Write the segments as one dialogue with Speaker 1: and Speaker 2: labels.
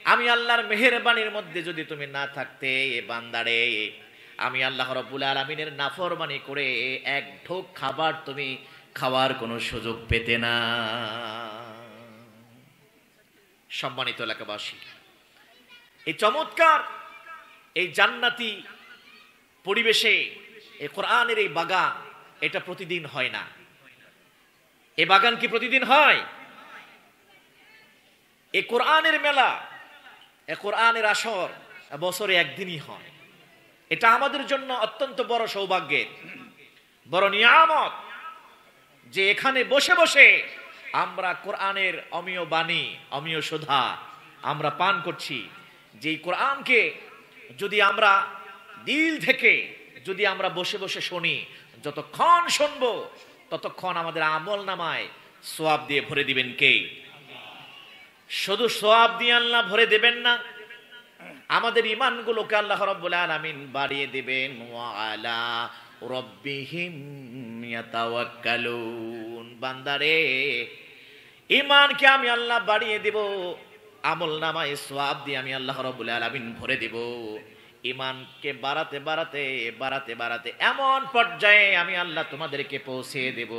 Speaker 1: আমি আল্লাহর মেহেরবানির মধ্যে যদি তুমি না থাকতে বান্দারে, আমি আল্লাহ রাব্বুল আলামিনের নাফরমানি করে এক ঢোক খাবার তুমি খাওয়ার কোনো সুযোগ পেতে না। সম্মানিত এলাকাবাসী, এই চমৎকার এই জান্নাতি পরিবেশে এই কোরআনের এই বাগান, এটা প্রতিদিন হয় না। এই বাগান কি প্রতিদিন হয়? এই কোরআনের মেলা, এই কোরআনের আসর বছরে একদিনই হয়। এটা আমাদের জন্য অত্যন্ত বড় সৌভাগ্যের, বড় নিয়ামত যে এখানে বসে বসে আমরা কোরআনের অমীয় বাণী, অমীয় সুধা আমরা পান করছি। যে কোরআনকে যদি আমরা দিল থেকে যদি আমরা বসে বসে শুনি, যতক্ষণ শুনবো ততক্ষণ আমাদের আমল নামায় সওয়াব দিয়ে ভরে দিবেন কে? শুধু সওয়াব দিয়ে আল্লাহ ভরে দেবেন না, আমাদের ঈমানগুলোকে আল্লাহ রাব্বুল আলামিন বাড়িয়ে দিবেন। ওয়া আলা রাব্বিহিম ইয়াতাওয়াক্কালুন। বান্দারে, ঈমানকে আমি আল্লাহ বাড়িয়ে দেব, আমল নামায় সওয়াব দিয়ে আমি আল্লাহ রাব্বুল আলামিন ভরে দেব। ঈমানকে বাড়াতে বাড়াতে বাড়াতে বাড়াতে এমন পর্যায়ে আমি আল্লাহ তোমাদেরকে পৌঁছে দেব,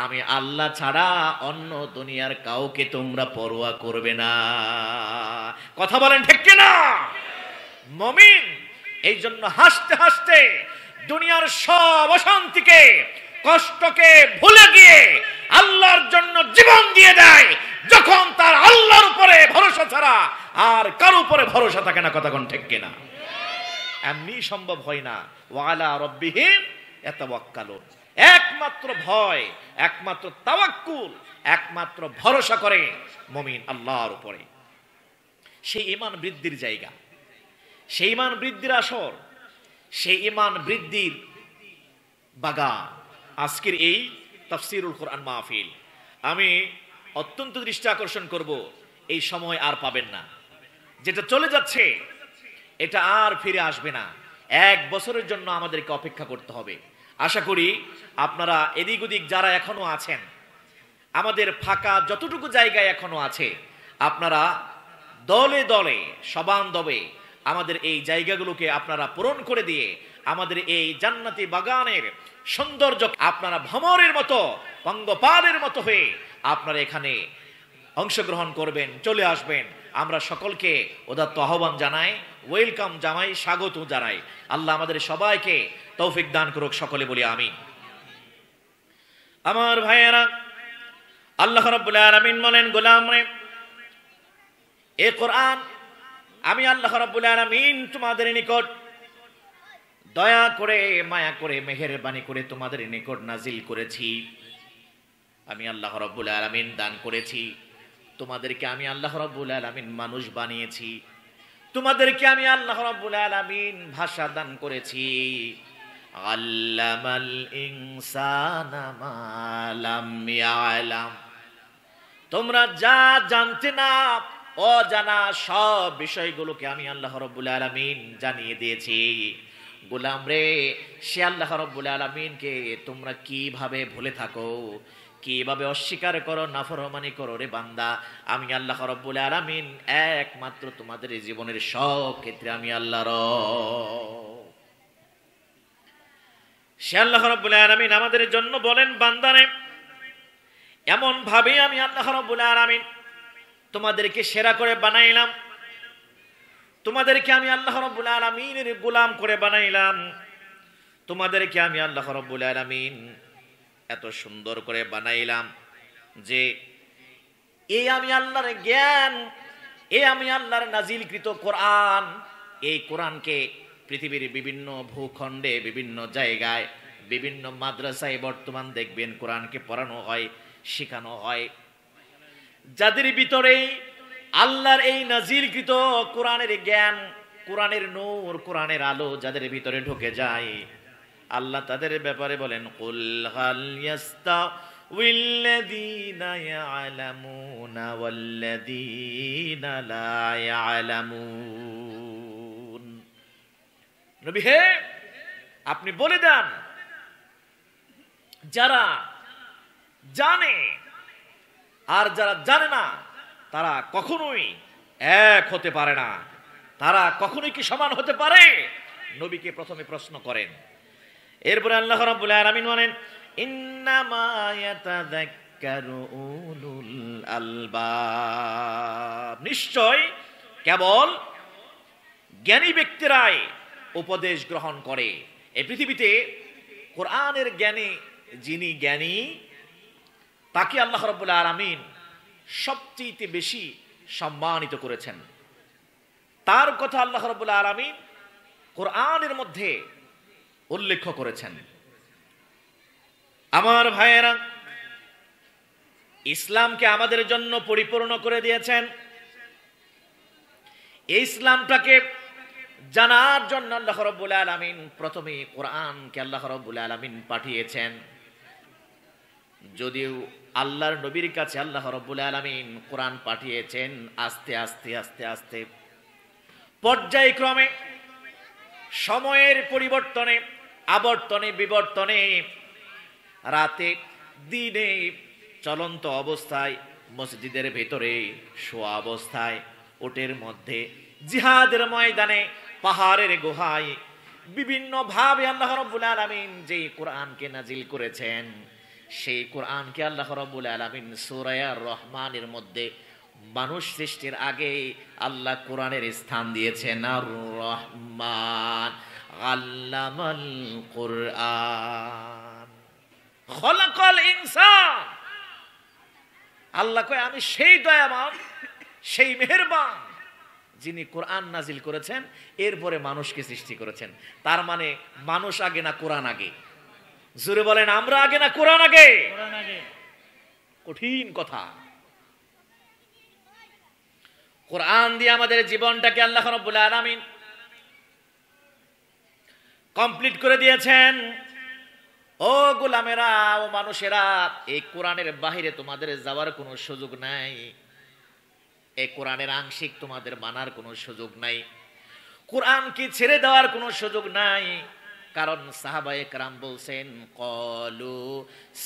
Speaker 1: আমি আল্লাহ ছাড়া অন্য দুনিয়ার কাউকে তোমরা পরোয়া করবে না। কথা বলেন ঠিক কিনা? মুমিন এই জন্য হাসতে হাসতে দুনিয়ার সব অশান্তিকে, কষ্টকে ভুলে গিয়ে আল্লাহর জন্য জীবন দিয়ে দেয়, যখন তার আল্লাহর উপরে ভরসা ছাড়া আর কারো উপরে ভরসা থাকে না। কথা কোন ঠিক কিনা? এমনি সম্ভব হয় না। ওয়া আলা রাব্বিহিম ইয়াতাওয়াক্কালুন। একমাত্র ভয়, একমাত্র তাওয়াক্কুল, একমাত্র ভরসা করে মুমিন আল্লাহর উপরে। সেই ঈমান বৃদ্ধির জায়গা, সেই ঈমান বৃদ্ধির আসর, সেই ঈমান বৃদ্ধির বাগান আজকের এই তাফসীরুল কোরআন মাহফিল। আমি অত্যন্ত দৃষ্টি আকর্ষণ করব, এই সময় আর পাবেন না। যেটা চলে যাচ্ছে এটা আর ফিরে আসবে না। 1 বছরের জন্য আমাদেরকে অপেক্ষা করতে হবে। আশা করি আপনারা এদিক ওদিক যারা এখনো আছেন, আমাদের ফাঁকা যতটুকু জায়গায় এখনো আছে, আপনারা দলে দলে সবান্ধবে আমাদের এই জায়গাগুলোকে আপনারা পূরণ করে দিয়ে আমাদের এই জান্নাতি বাগানের সৌন্দর্য আপনারা ভ্রমরের মতো, পঙ্গপালের মতো হয়ে আপনারা এখানে অংশগ্রহণ করবেন, চলে আসবেন। আমরা সকলকে উদাত্ত আহ্বান জানাই, ওয়েলকাম জানাই, স্বাগত জানাই। আল্লাহ আমাদের সবাইকে তৌফিক দান করুক, সকলে বলি আমিন। আমার ভাইয়েরা, আল্লাহ রাব্বুল আলামিন বলেন, গোলাম রে, এই কোরআন আমি আল্লাহ রাব্বুল আলামিন তোমাদের নিকট দয়া করে, মায়া করে, মেহেরবানি করে তোমাদের নিকট নাজিল করেছি। আমি আল্লাহ রাব্বুল আলামিন দান করেছি তোমাদেরকে। আমি আল্লাহ রাব্বুল আলামিন মানুষ বানিয়েছি তোমাদেরকে। আমি আল্লাহ রাব্বুল আলামিন ভাষা দান করেছি। আল্লামাল ইনসানা মা লাম ইয়ালাম। তোমরা যা জানতে না, অজানা সব বিষয়গুলোকে আমি আল্লাহ রাব্বুল আলামিন জানিয়ে দিয়েছি। গোলাম রে, সে আল্লাহ রাব্বুল আলামিনকে তোমরা কিভাবে ভুলে থাকো, কিভাবে অস্বীকার করো, নাফরমানি করো রে বান্দা। আমি আল্লাহ রাব্বুল আলামিন একমাত্র তোমাদের জীবনের সব ক্ষেত্রে আমি আল্লাহর। সে আল্লাহ রাব্বুল আলামিন আমাদের জন্য বলেন, বান্দারে, এমন ভাবে আমি আল্লাহ রাব্বুল আলামিন তোমাদেরকে সেরা করে বানাইলাম, তোমাদেরকে আমি আল্লাহ রাব্বুল আলামিনের গোলাম করে বানাইলাম, তোমাদেরকে আমি আল্লাহ রাব্বুল আলামিন এত সুন্দর করে বানাইলাম যে এই আমি আল্লাহর জ্ঞান, এই আমি আল্লাহর নাজিলকৃত কোরআন, এই কোরআনকে পৃথিবীর বিভিন্ন ভূখণ্ডে, বিভিন্ন জায়গায়, বিভিন্ন মাদ্রাসায় বর্তমান দেখবেন কোরআনকে পড়ানো হয়, শেখানো হয়। যাদের ভিতরে আল্লাহর এই নাজিলকৃত কোরআনের জ্ঞান, কোরআনের নূর, কোরআনের আলো যাদের ভিতরে ঢুকে যায়, আল্লাহ তাদের ব্যাপারে বলেন, কুল হাল ইয়াস্তাউিল্লাযীনা ইয়ালামুনা ওয়াল্লাযীনা লা ইয়ালামুন। নবী হে, আপনি বলে দেন, যারা জানে আর যারা জানে না তারা কখনোই এক হতে পারে না। তারা কখনোই কি সমান হতে পারে? নবীকে প্রথমে প্রশ্ন করেন। এরপরে আল্লাহ রাব্বুল আলামিন বলেন, ইন্নামা ইয়াতাযাক্কারু উলুল আলবাব, নিশ্চয় কেবল জ্ঞানী ব্যক্তিরাই উপদেশ গ্রহণ করে। এই পৃথিবীতে কোরআনের জ্ঞানী, যিনি জ্ঞানী, তাকে আল্লাহ রাব্বুল আলামিন সবচেয়ে বেশি সম্মানিত করেছেন। তার কথা আল্লাহ রাব্বুল আলামিন কোরআনের মধ্যে উল্লেখ করেছেন। আমার ভাইয়েরা, ইসলামকে আমাদের জন্য পরিপূর্ণ করে দিয়েছেন। এই ইসলামটাকে জানার জন্য আল্লাহ রাব্বুল আলামিন প্রথমে কোরআনকে আল্লাহ রাব্বুল আলামিন পাঠিয়েছেন। যদিও আল্লাহর নবীর কাছে আল্লাহ রাব্বুল আলামিন কোরআন পাঠিয়েছেন আস্তে আস্তে আস্তে আস্তে, পর্যায়ক্রমে, সময়ের পরিবর্তনে, আবর্তনে বিবর্তনে, রাতে দিনে, চলন্ত অবস্থায়, মসজিদের ভেতরে, শোয়া অবস্থায়, ওটের মধ্যে, জিহাদের ময়দানে, পাহাড়ের গুহায়, বিভিন্ন ভাবে আল্লাহ রাব্বুল আলামিন যেই কোরআনকে নাজিল করেছেন, সেই কোরআনকে আল্লাহ রাব্বুল আলামিন সূরা আর রহমানের মধ্যে মানুষ সৃষ্টির আগে আল্লাহ কোরআনের স্থান দিয়েছেন আর রহমান আল্লামাল কোরআন খলাকাল ইনসান। আল্লাহ কয়, আমি সেই দয়াবান, সেই মেহেরবান, যিনি কোরআন নাজিল করেছেন, এরপরে মানুষকে সৃষ্টি করেছেন। তার মানে মানুষ আগে না কোরআন আগে? জোরে বলেন, আমরা আগে না কোরআন আগে? কঠিন কথা। কোরআন দিয়ে আমাদের জীবনটাকে আল্লাহ রাব্বুল আলামিন কমপ্লিট করে দিয়েছেন। ও গোলামেরা, ও মানুষেরা, এই কোরআনের বাহিরে তোমাদের যাওয়ার কোনো সুযোগ নাই। এই কোরআনের আংশিক তোমাদের মানার কোনো সুযোগ নাই। কোরআনকে ছেড়ে দেওয়ার কোনো সুযোগ নাই। কারণ সাহাবায়ে কেরাম বলছেন, ক্বালু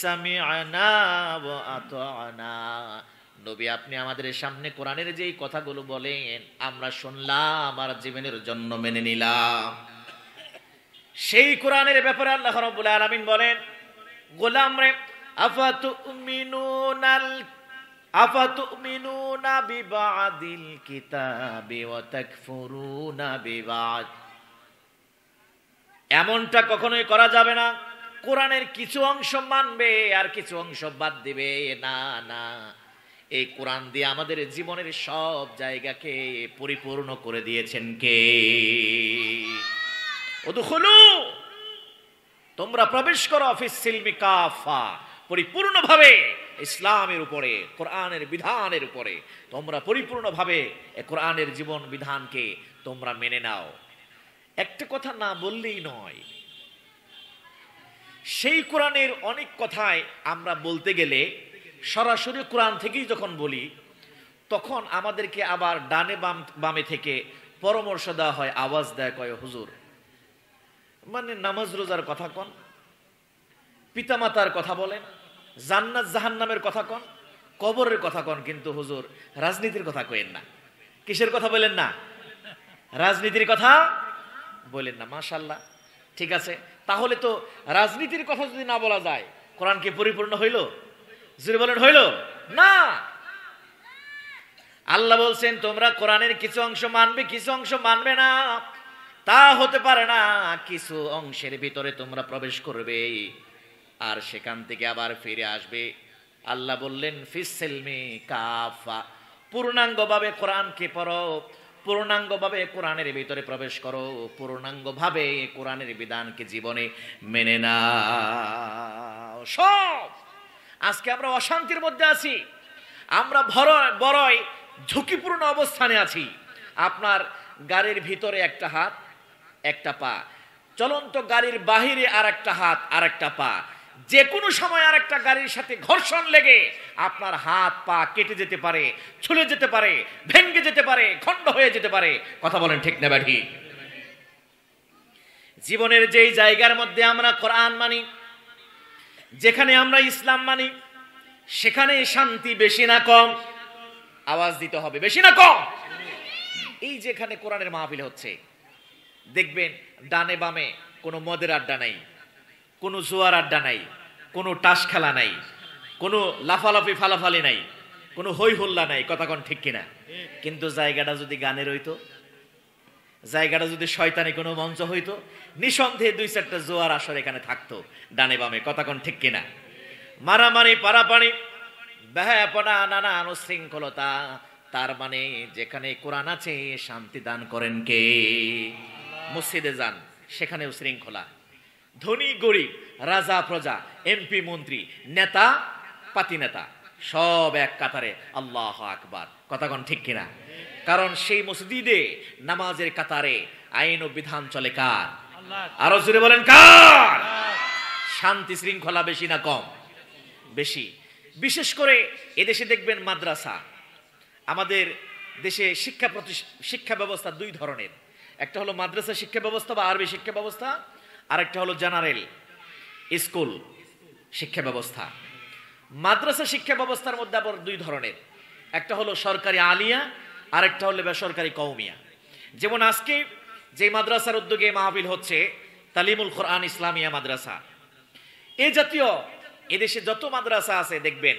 Speaker 1: সামি'না ওয়া আতা'না, নবী আপনি আমাদের সামনে কোরআনের যেই কথাগুলো বলেন আমরা শুনলাম আর জীবনের জন্য মেনে নিলাম। সেই কোরআনের ব্যাপারে আল্লাহ রাব্বুল আলামিন বলেন, গোলাম রে, আফাতুমিনুনা বিবাদিল কিতাবি ওয়া তাকফুরুনা বিবাদ। এমনটা কখনোই করা যাবে না কোরআনের কিছু অংশ মানবে আর কিছু অংশ বাদ দিবে। না না, এই কোরআন দিয়ে আমাদের জীবনের সব জায়গাকে পরিপূর্ণ করে দিয়েছেন কে? উদখুলু, তোমরা প্রবেশ করো, ফিস সিলমি কাফা, পরিপূর্ণভাবে ইসলামের উপরে, কোরআনের বিধানের উপরে তোমরা পরিপূর্ণভাবে কোরআনের জীবন বিধানকে তোমরা মেনে নাও। একটা কথা না বললেই নয়, সেই কোরআনের অনেক কথাই আমরা বলতে গেলে সরাসরি কোরআন থেকেই যখন বলি, তখন আমাদেরকে আবার ডানে বামে থেকে পরামর্শ দেওয়া হয়, আওয়াজ দেয়, কয় হুজুর মানে নামাজ রোজার কথা কন, পিতামাতার কথা বলেন, জান্নাত জাহান্নামের কথা কন, কবরের কথা কন, কিন্তু হুজুর রাজনীতির কথা কইেন না। কিসের কথা বলেন না? রাজনীতির কথা বলেন না। মাশাআল্লাহ, ঠিক আছে। তাহলে তো রাজনীতির কথা যদি না বলা যায়, কোরআন কি পরিপূর্ণ হইল? জোরে বলেন, হইল না। আল্লাহ বলছেন তোমরা কোরআনের কিছু অংশ মানবে, কিছু অংশ মানবে না। তা হতে পারে না। কিছু অংশের ভিতরে তোমরা প্রবেশ করবে আর সেখান থেকে আবার ফিরে আসবে। আল্লাহ বললেন ফিস সিলমি কাফা, পূর্ণাঙ্গভাবে কোরআনকে পড়ো, পূর্ণাঙ্গভাবে কোরআনের ভিতরে প্রবেশ করো, পূর্ণাঙ্গভাবে কোরআনের বিধানকে জীবনে মেনে নাও। সব আজকে আমরা অশান্তির মধ্যে আছি, আমরা বড়ই ঝুঁকিপূর্ণ অবস্থানে আছি। আপনার গাড়ির ভিতরে একটা হাত একটা পা, চলন্ত গাড়ির বাহিরে আর একটা হাত আর একটা পা, যে কোনো সময় আর একটা গাড়ির সাথে ঘর্ষণ লেগে আপনার হাত পা কেটে যেতে পারে, ছুলে যেতে পারে, ভেঙে যেতে পারে, খণ্ড হয়ে যেতে পারে। কথা বলেন ঠিক না ব্যাঠি? জীবনের যেই জায়গার মধ্যে আমরা কোরআন মানি, যেখানে আমরা ইসলাম মানি, সেখানে শান্তি বেশি না কম? আওয়াজ দিতে হবে, বেশি না কম? এই যেখানে কোরআনের মাহফিল হচ্ছে, দেখবেন ডানে বামে কোনো মদের আড্ডা নাই, কোনো জুয়ার আড্ডা নাই, কোনো টাস খেলা নাই, কোনো লাফালাফি ফালাফালি নাই, কোনো হই হল্লা নাই। কথা কোন ঠিক কিনা? কিন্তু জায়গাটা যদি গানের হইতো, জায়গাটা যদি শয়তানি কোনো মঞ্চ হইতো, নিঃসন্দেহে 2-4টা জোয়ার আসর এখানে থাকতো ডানে বামে। কথা কোন ঠিক কিনা? মারামারি, পারাপারি, ব্যাপনা, নানান শৃঙ্খলতা। তার মানে যেখানে কোরআন আছে শান্তি দান করেন কে? মসজিদে যান, সেখানেও শৃঙ্খলা। ধনী গরিব, রাজা প্রজা, এমপি মন্ত্রী, নেতা পাতি নেতা সব এক কাতারে আল্লাহু আকবার। কথা কোন ঠিক কিনা? কারণ সেই মসজিদে নামাজের কাতারে আইন ও বিধান চলে কার? আরো জোরে বলেন কার? শান্তি শৃঙ্খলা বেশি না কম? বেশি। বিশেষ করে এদেশে দেখবেন মাদ্রাসা, আমাদের দেশে শিক্ষা ব্যবস্থা 2 ধরনের। একটা হলো মাদ্রাসা শিক্ষা ব্যবস্থা বা আরবি শিক্ষা ব্যবস্থা, আর একটা হলো জেনারেল স্কুল শিক্ষা ব্যবস্থা। মাদ্রাসা শিক্ষা ব্যবস্থার মধ্যে আবার 2 ধরনের, একটা হলো সরকারি আলিয়া, আর একটা হলো বেসরকারি কওমিয়া। যেমন আজকে যে মাদ্রাসার উদ্যোগে মাহফিল হচ্ছে তালিমুল কোরআন ইসলামিয়া মাদ্রাসা, এই জাতীয় এদেশে যত মাদ্রাসা আছে দেখবেন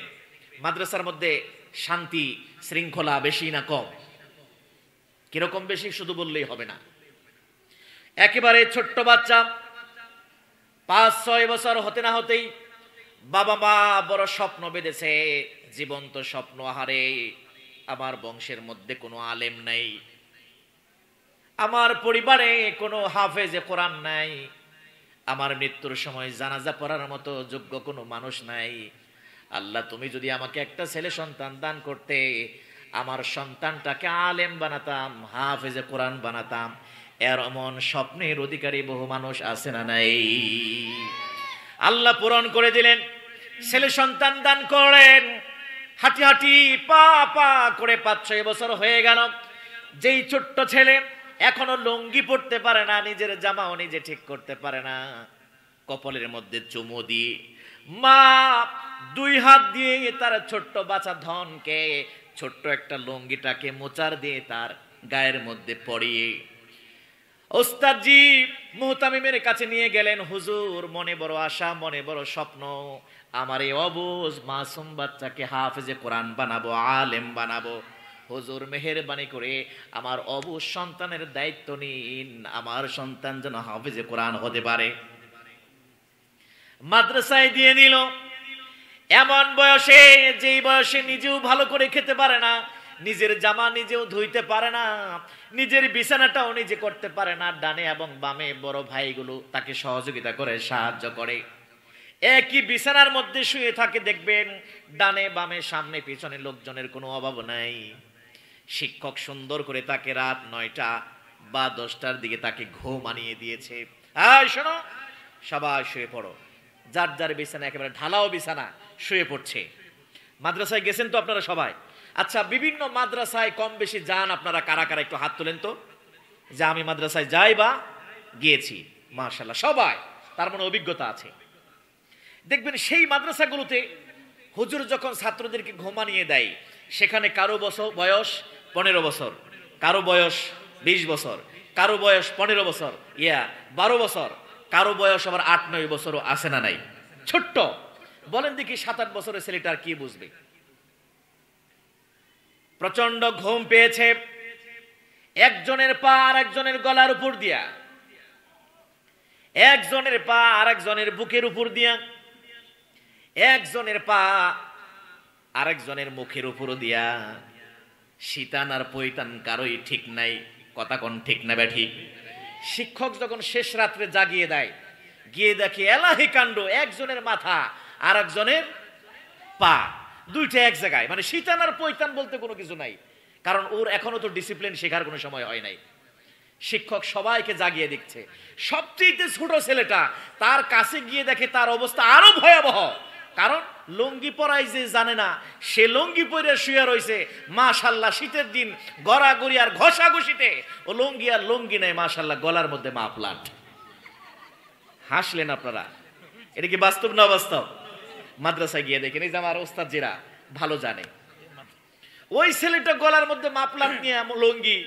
Speaker 1: মাদ্রাসার মধ্যে শান্তি শৃঙ্খলা বেশি না কম? কিরকম বেশি শুধু বললেই হবে না। একেবারে ছোট্ট বাচ্চা 5-6 বছর হতে না হতেই বাবা মা বড় স্বপ্ন বেঁধেছে, জীবন্ত স্বপ্ন। আহারে, আমার বংশের মধ্যে কোনো আলেম নাই, আমার পরিবারে কোনো হাফেজে কোরআন নাই, আমার মৃত্যুর সময় জানাজা পড়ার মতো যোগ্য কোনো মানুষ নাই। আল্লাহ, তুমি যদি আমাকে একটা ছেলে সন্তান দান করতে, আমার সন্তানটাকে আলেম বানাতাম, হাফেজে কোরআন বানাতাম। এমন স্বপ্নের অধিকারী বহু মানুষ আছে না নাই? আল্লাহ পূরণ করে দিলেন, ছেলে সন্তান দান করেন। হাঁটি হাঁটি পা পা করে 5-6 বছর হয়ে গেল। যেই ছোট্ট ছেলে এখনো লুঙ্গি পড়তে পারে না, নিজের জামাও নিজে ঠিক করতে পারে না, কপালের মধ্যে চুমু দিয়ে মা 2 হাত দিয়ে তার ছোট্ট বাচ্চা ধনকে ছোট্ট একটা লুঙ্গিটাকে মোচার দিয়ে তার গায়ের মধ্যে পরিয়ে ওস্তাদজি মুহতামিমের কাছে নিয়ে গেলেন। হুজুর, মনে বড় আশা, মনে বড় স্বপ্ন, আমার এই অবুজ মাসুম বাচ্চাকে হাফেজে কোরআন বানাবো, আলেম বানাবো। হুজুর মেহেরবানি করে আমার অবুজ সন্তানের দায়িত্ব নিন, আমার সন্তান যেন হাফেজে কোরআন হতে পারে। মাদ্রাসায় দিয়ে নিল। এমন বয়সে, যেই বয়সে নিজেও ভালো করে খেতে পারে না, নিজের জামা নিজেও ধুইতে পারে না, নিজের বিছানাটাও নিজে করতে পারে না, ডানে এবং বামে বড় ভাইগুলো তাকে সহযোগিতা করে, সাহায্য করে। একই বিছানার মধ্যে শুয়ে থাকে, দেখবেন ডানে বামে সামনে পিছনে লোকজনের কোনো অভাব নাই। শিক্ষক সুন্দর করে তাকে রাত 9টা বা 10টার দিকে তাকে ঘুম আনিয়ে দিয়েছে। এই শোনো, সবাই শুয়ে পড়ো। যার যার বিছানা, একেবারে ঢালাও বিছানা, শুয়ে পড়ছে। মাদ্রাসায় গেছেন তো আপনারা সবাই? আচ্ছা, বিভিন্ন মাদ্রাসায় কম বেশি যান আপনারা কারা কারা? একটু হাত তোলেন তো, যে আমি মাদ্রাসায় যাই বা গিয়েছি। মাশাআল্লাহ, সবাই, তার মানে অভিজ্ঞতা আছে। দেখবেন সেই মাদ্রাসাগুলোতে হুজুর যখন ছাত্রদেরকে ঘুমানিয়ে দেয়, সেখানে কারো বয়স 15 বছর, কারো বয়স 20 বছর, কারো বয়স 15 বছর, 12 বছর, কারো বয়স আবার 8-9 বছরও আছে না নাই? ছোট্ট। বলেন দেখি 7-8 বছরের ছেলেটা আর কি বুঝবে? প্রচন্ড ঘুম পেয়েছে। একজনের পা আর একজনের গলার উপর দিয়া, একজনের পা আর একজনের বুকের উপর দিয়া, একজনের পা আরেকজনের মুখের উপর দিয়া। শীতান আর পৈতান কারোই ঠিক নাই। কথা কোন ঠিক না বে ঠিক? শিক্ষক যখন শেষ রাত্রে জাগিয়ে দেয়, গিয়ে দেখে এলাহি কাণ্ড, একজনের মাথা আর একজনের পা, দুইটা এক জায়গায়। মানে শীতান আর পৈতান বলতে কোনো কিছু নাই, কারণ ওর এখনো তো ডিসিপ্লিন শেখার কোনো সময় হয় নাই। শিক্ষক সবাইকে জাগিয়ে দিচ্ছে। সবচেয়ে ছোট ছেলেটা তার কাছে গিয়ে দেখে তার অবস্থা আরো ভয়াবহ, কারণ লুঙ্গি পরাই যে জানে না, সে লুঙ্গি পরে শুয়ে রয়েছে। মাশাআল্লাহ, শীতের দিন গড়াগড়ি আর ঘষাঘষিতে ও লুঙ্গি আর লুঙ্গি নেই, মাশাআল্লাহ, গলার মধ্যে মাফলাট। হাসলেন আপনারা? এটা কি বাস্তব না বাস্তব? মাদ্রাসায় গিয়ে দেখেন, এই যে আমার ওস্তাদ জিরা ভালো জানে, ওই ছেলেটা গলার মধ্যে মাফলাট নিয়ে লুঙ্গি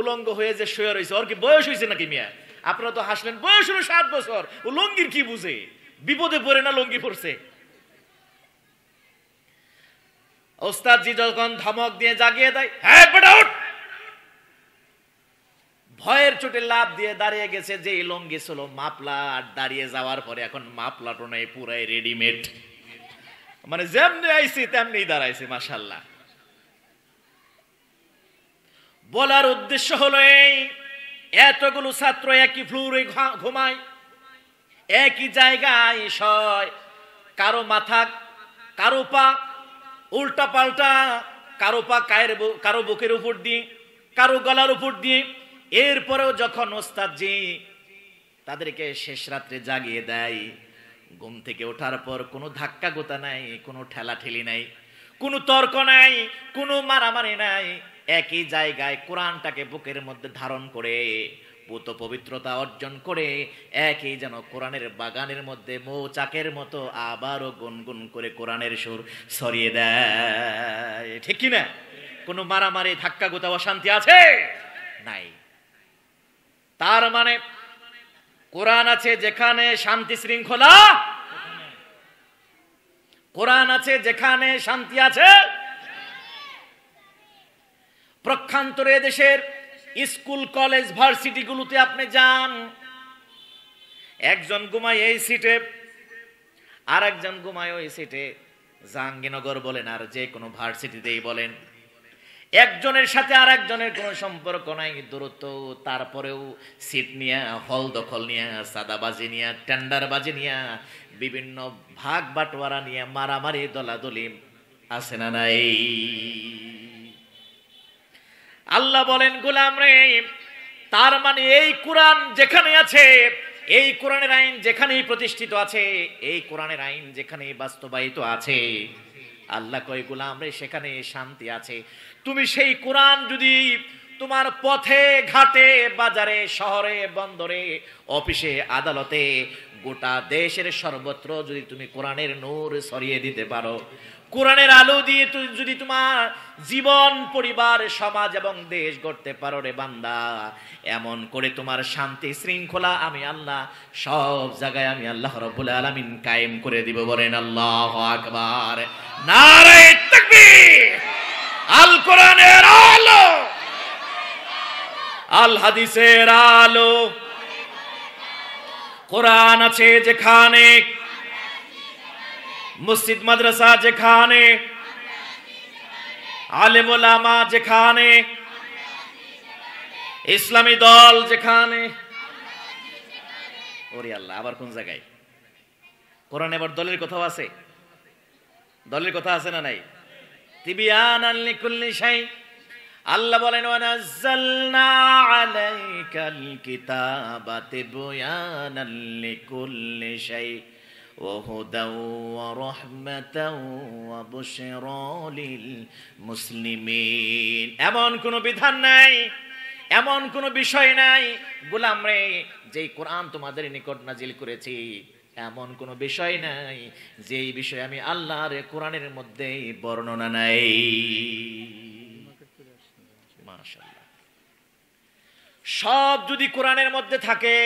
Speaker 1: উলঙ্গ হয়ে যে শুয়ে রয়েছে, ওর কি বয়স হয়েছে নাকি মিয়া? আপনারা তো হাসলেন, বয়স হলো 7 বছর, ও লঙ্গির কি বুঝে? বিপদে পড়ে না লঙ্গি পড়ছে। ওস্তাদজি যখন ধমক দিয়ে জাগিয়ে দেয়, হ্যাঁ বেটা উঠ, ভয়ের চোটে লাফ দিয়ে দাঁড়িয়ে গেছে। যে লঙ্গি ছিল মাপলাট, দাঁড়িয়ে যাওয়ার পরে এখন মাপলাটও নাই, পুরাই রেডিমেড, মানে যেমনি আইছি তেমনি দাঁড়াইছে। মাশাআল্লাহ। বলার উদ্দেশ্য হলো এই, এতগুলো ছাত্র একই ফ্লোরে ঘুমায়, একই জায়গায় শয়, কারো মাথা কারো পা উল্টা পাল্টা, কারো পা কারো বুকের উপর দিয়ে, কারো গলার উপর দিয়ে। এরপরেও যখন ওস্তাদজি তাদেরকে শেষ রাত্রে জাগিয়ে দেয়, ঘুম থেকে ওঠার পর কোনো ধাক্কা গোতা নাই, কোনো ঠেলা ঠেলি নাই, কোনো তর্ক নাই, কোনো মারামারি নাই, একই জায়গায় কোরআনটাকে বুকের মধ্যে ধারণ করে পুত পবিত্রতা অর্জন করে একই যেন কোরআনের বাগানের মধ্যে মৌচাকের মতো আবারও গুনগুন করে কোরআনের সুর ছড়িয়ে দেয়। ঠিক কি না? কোনো মারামারি ধাক্কা গোতা অশান্তি আছে নাই। তার মানে কোরআন আছে যেখানে শান্তি শৃঙ্খলা, কোরআন আছে যেখানে শান্তি আছে। প্রক্ষান্তরে দেশের স্কুল কলেজ ভার্সিটি গুলোতে আপনি যান, একজন ঘুমায় এই সিটে, আর একজন ঘুমায় ওই সিটে। জাহাঙ্গীরনগর বলেন আর যে কোনো ভার্সিটিতেই বলেন, একজনের সাথে আর একজনের কোনো সম্পর্ক নাই, দূরত্ব। তারপরেও সিট নিয়ে, হল দখল নিয়ে, সাদাবাজি নিয়ে, টেন্ডারবাজি নিয়ে, বিভিন্ন ভাগ বাটোয়ারা নিয়ে মারামারি দলাদলি আছে না নাই? আল্লাহ বলেন, গোলাম রে, তার মানে এই কোরআন যেখানে আছে, এই কোরআনের আইন যেখানেই প্রতিষ্ঠিত আছে, এই কোরআনের আইন যেখানেই বাস্তবায়িত আছে, আল্লাহ কয় গোলাম রে সেখানে শান্তি আছে। তুমি সেই কোরআন যদি তোমার পথে ঘাটে, বাজারে, শহরে, বন্দরে, অফিসে, আদালতে, গোটা দেশের সর্বত্র যদি তুমি কোরআনের নূর ছড়িয়ে দিতে পারো, কোরআনের আলো দিয়ে যদি তোমার জীবন, পরিবার, সমাজ এবং দেশ গড়তে পারো রে বান্দা, এমন করে তোমার শান্তি শৃঙ্খলা আমি আল্লাহ সব জায়গায় আমি আল্লাহ রাব্বুল আলামিন কায়েম করে দিব। বলেন আল্লাহু আকবার, নারে তাকবীর। আল কোরআনের আলো, আল হাদিসের আলো। কোরআন আছে যেখানে, মসজিদ মাদ্রাসা যেখানে, আলেম ওলামা যেখানে, ইসলামী দল যেখানে। ওরে আল্লাহ, আবার কোন জায়গায় কোরআনে আবার দলের কথাও আছে? দলের কথা আছে না নাই? তিবিয়ানান লিকুল্লি শাই। আল্লাহ বলেন, ওয়ানাজ্জালনা আলাইকাল কিতাবা তিবয়ানান লিকুল্লি শাই ওয়া হুদাও ওয়া রাহমাতাও ওয়া বুশরা লিল মুসলিমিন। এমন কোন বিধান নাই, এমন কোন বিষয় নাই গোলাম রে, যেই কোরআন তোমাদের নিকট নাজিল করেছি, এমন কোন বিষয় নাই যেই বিষয় আমি আল্লাহর কোরআনের মধ্যে বর্ণনা নাই। মাশাআল্লাহ। সব যদি কোরআনের মধ্যে থাকে,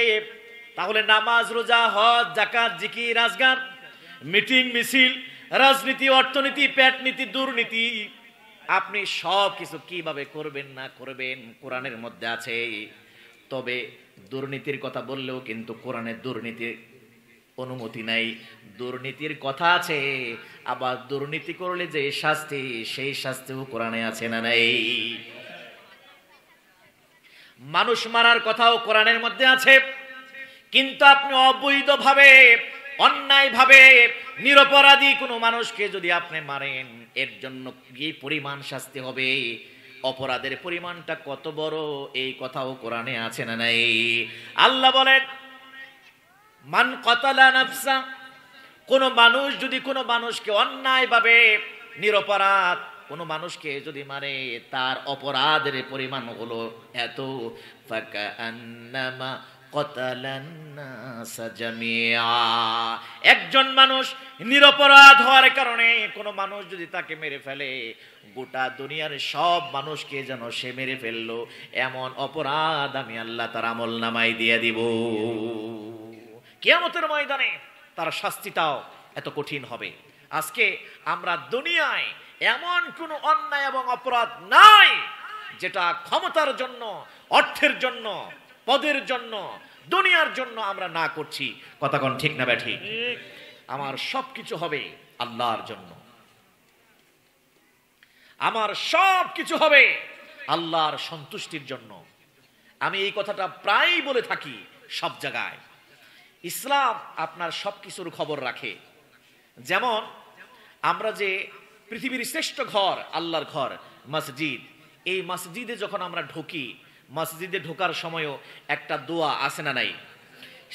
Speaker 1: তাহলে নামাজ, রোজা, হজ, যাকাত, জিকির, আজগার, মিটিং, মিছিল, রাজনীতি, অর্থনীতি, পেটনীতি, দুর্নীতি, আপনি সব কিছু কিভাবে করবেন না করবেন কোরআনের মধ্যে আছে। তবে দুর্নীতির কথা বললেও কিন্তু কোরআনে দুর্নীতির অনুমতি নাই। দুর্নীতির কথা আছে, আবার দুর্নীতি করলে যে শাস্তি, সেই শাস্তিও কোরআনে আছে না নাই? মানুষ মারার কথাও কোরআনের মধ্যে আছে, কিন্তু আপনি অবৈধভাবে, অন্যায়ভাবে, নিরপরাধী কোনো মানুষকে যদি আপনি মারেন, এর জন্য কি পরিমাণ শাস্তি হবে, অপরাধের পরিমাণটা কত বড়, এই কথাও কোরআনে আছে না নাই? আল্লাহ বলেন, মান কাতালা নাফসা, কোন মানুষ যদি কোনো মানুষকে অন্যায়ভাবে, নিরপরাধ কোন মানুষকে যদি মারে, তার অপরাধের পরিমাণ হলো এত, ফাকান্নামা কতালান নাস জামিআ। একজন মানুষ নিরপরাধ হওয়ার কারণে কোন মানুষ যদি তাকে মেরে ফেলে, গোটা দুনিয়ার সব মানুষকে যেন সে মেরে ফেললো, এমন অপরাধ আমি আল্লাহ তার আমলনামায় দিয়ে দিব। কিয়ামতের ময়দানে তার শাস্তিটাও এত কঠিন হবে। আজকে আমরা দুনিয়ায় এমন কোন অন্যায় এবং অপরাধ নাই যেটা ক্ষমতার জন্য, অর্থের জন্য, পদের জন্য, দুনিয়ার জন্য আমরা না করছি। কথা কোন ঠিক না ব্যাঠি? আমার সবকিছু হবে আল্লাহর জন্য, আমার সবকিছু হবে আল্লাহর সন্তুষ্টির জন্য। আমি এই কথাটা প্রায় বলে থাকি সব জায়গায়। ইসলাম আপনার সবকিছুর খবর রাখে। যেমন আমরা যে পৃথিবীর শ্রেষ্ঠ ঘর, আল্লাহর ঘর মসজিদ, এই মসজিদে যখন আমরা ঢুকি, মসজিদে ঢোকার সময়ও একটা দোয়া আছে না নাই?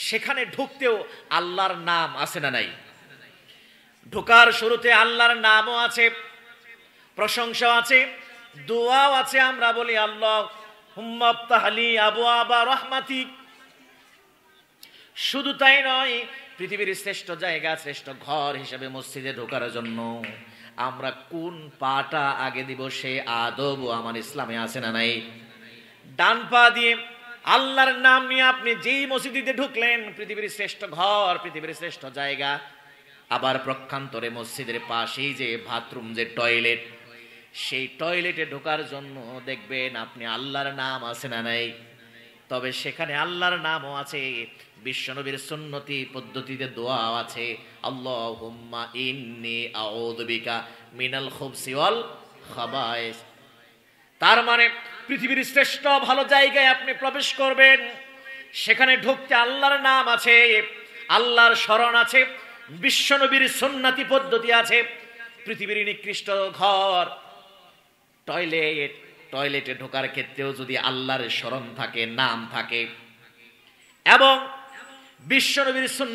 Speaker 1: সেখানে ঢুকতেও আল্লাহর নাম আছে না নাই? ঢোকার শুরুতে আল্লাহর নামও আছে, প্রশংসা আছে, দোয়াও আছে। আমরা বলি আল্লাহুম্মা আফতাহলি আবওয়াবা রাহমাতিক। শুধু তাই নয়, পৃথিবীর শ্রেষ্ঠ জায়গা, শ্রেষ্ঠ ঘর হিসেবে মসজিদে ঢোকার জন্য আমরা কোন পাটা আগে দিব সে আদবও আমার ইসলামে আছে না নাই? ডান পা দিয়ে আল্লাহর নাম নিয়ে আপনি যেই মসজিদে ঢুকলেন, পৃথিবীর শ্রেষ্ঠ ঘর, পৃথিবীর শ্রেষ্ঠ জায়গা, আবার প্রক্ষান্তরে মসজিদের পাশেই যে বাথরুম, যে টয়লেট, সেই টয়লেটে ঢোকার জন্য দেখবেন আপনি আল্লাহর নাম আছে না নাই? তবে সেখানে আল্লাহর নামও আছে, বিশ্বনবীর সুন্নতি পদ্ধতিতে দোয়া আছে, আল্লাহুম্মা ইন্নী আউযু বিকা মিনাল খুবসি ওয়াল খাবায়েস। তার মানে পৃথিবীর শ্রেষ্ঠ ভালো জায়গায় আপনি প্রবেশ করবেন, সেখানে ঢুকতে আল্লাহর নাম আছে, আল্লাহর শরণ আছে, বিশ্বনবীর সুন্নতি পদ্ধতি আছে। পৃথিবীর নিকৃষ্ট ঘর টয়লেট, টয়লেটে ঢোকার ক্ষেত্রেও যদি আল্লাহর শরণ থাকে, নাম থাকে, এবং বিশ্বনবীর সুন্নাত